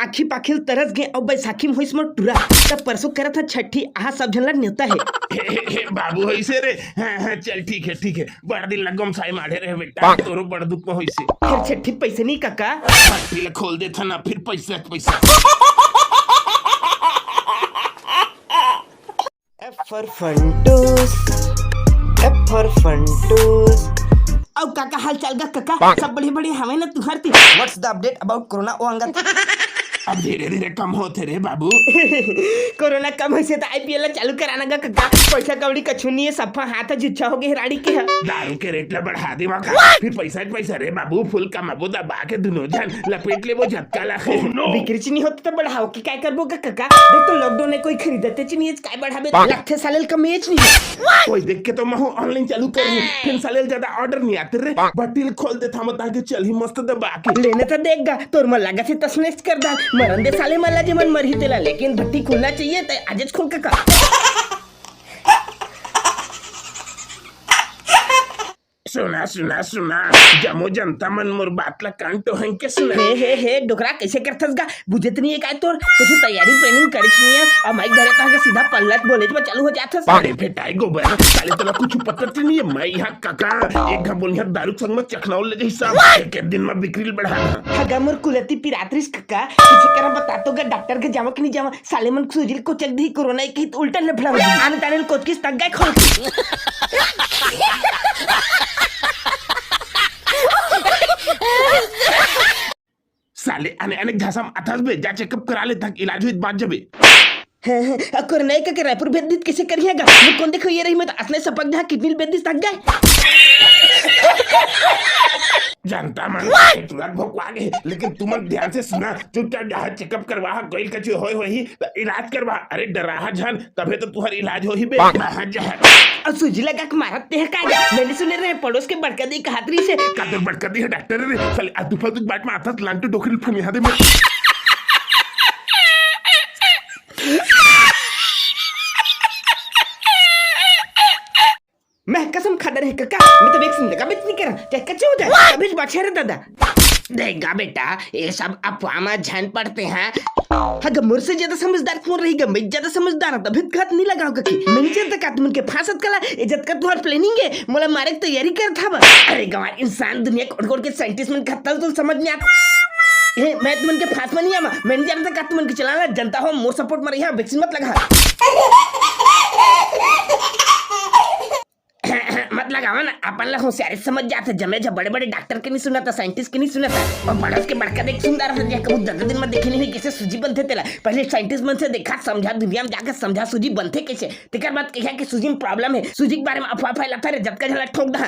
आखी पाखिल तरस गए और बैसाखी में होइस मोर टूरा तब परसों करत है छठी आहा सब झन ला न्योता है बाबू होइसे रे। हाँ, चल ठीक है बड़ा दिन लगम साई माढ़े रहे बेटा तोरो बड़ दुख में होइसे। फिर छठी पैसे नहीं काका पट्टी खोल दे था ना फिर पैसा F for funtoos F for funtoos अब काका हाल चाल गा काका सब बड़ी हमें ना तुहर थी what's the update about corona ओ अंगत अब धीरे कम होते रे बाबू। कोरोना कम होइसे तो आईपीएल चालू कराना गा काका पैसा कौड़ी कछु नहीं है सफा हाथ जुच्छा हो गए राड़ी के दारू के रेट ला बढ़ा दे मका फिर पैसा रे बाबू फुल कमाबो दबा के दुनो जन लपेट ले वो झटका ला बिक्री च नहीं होता तो बढ़ाओ कि काय करबो का काका देख तो लॉकडाउन में कोई खरीदते च नहीं है काय बढ़ाबे लखे सालेल का मैच नहीं कोई देख के तो मैं ऑनलाइन चालू कर फिर सालेल ज्यादा ऑर्डर नहीं आते रे बटिल खोल दे था मत आगे चल ही मस्त दबा के लेने तो देगा तोर मन लगा से तसनेस कर दा मरन दे साले मला जीवन मर ही तेला लेकिन भट्टी खुलना चाहिए तो आजच खोल का सुना जमो जनता मन मोर बात ला कान तो हंग के सुना हे डोकरा कैसे करथस गा बुझत नहीं है काय तोर कुछ तैयारी ट्रेनिंग करिस नहीं है और माइक धरे ता के सीधा पल्लट बोले में चालू हो जाथस अरे फेटाई गोबर साले तोला कुछ पता नहीं है मैं यहां काका एक घबोल यहां दारू संग में चखनाओ ले हिसाब एक दिन में बिक्री बढ़ा हगा मोर कुलती पिरात्रिस काका कुछ करा बता तो गा डॉक्टर के जावा कि नहीं जावा साले मन सुजिल को चक दी कोरोना की तो उल्टा लफड़ा हो आन तानेल कोच किस तक गए खोल साले अनेक घासम अथस बे जा चेकअप करा ले तक इलाज हुई बात जबे कोरोना का के रायपुर भेज दी कैसे करिएगा मैं कौन देखो ये रही मैं तो असले सपक जहां किडनी भेज दी तक गए जानता मन तुरंत भोकवा गए लेकिन तुम ध्यान से सुना चुपचाप जहाँ चेकअप करवा कोई कछु होय होही तो इलाज करवा अरे डराहा जान तबे तो तुहर इलाज होही बे और सुजी लगा के मारते हैं काय मैंने सुने रहे पड़ोस के बड़का दी कहातरी से का तो बड़का दी है डॉक्टर रे साले अतुफल बात में आथत लांटू डोखरी फनिया दे में मैं कसम खाता रहे काका मैं तो वैक्सीन लगा बेच नहीं करा चाहे कच्चे हो जाए अभी बचा रहे दादा देगा बेटा ये सब अफवाह में झन पड़ते हैं अगर मुझसे ज्यादा समझदार कौन रहेगा मैं ज्यादा समझदार तभी घात नहीं लगाओ कि मैंने जनता का तुम के फांसत कला इज्जत का तुम्हार प्लानिंग है मोला मारे की तैयारी कर था अरे गवार इंसान दुनिया कोड़ के साइंटिस्ट में खाता तो समझ नहीं आता मैं तुम के फांस में नहीं आमा मैंने जानता का तुम के चलाना जनता हो मोर सपोर्ट में रही वैक्सीन मत लगा मत लगावा ना अपन लोग होशियारी समझ जाते जमे जब बड़े बड़े डॉक्टर के नहीं सुना था साइंटिस्ट के नहीं सुना था और बड़स के बड़का देख सुंदर है कबूत ज्यादा दिन में देखे नहीं हुई कैसे सूजी बनते तेला पहले साइंटिस्ट मन से देखा समझा दुनिया में जाकर समझा सूजी बनते कैसे तेकर बात कहा कि सूजी में प्रॉब्लम है सूजी के बारे में अफवाह फैलाता है जब का झलक ठोक दा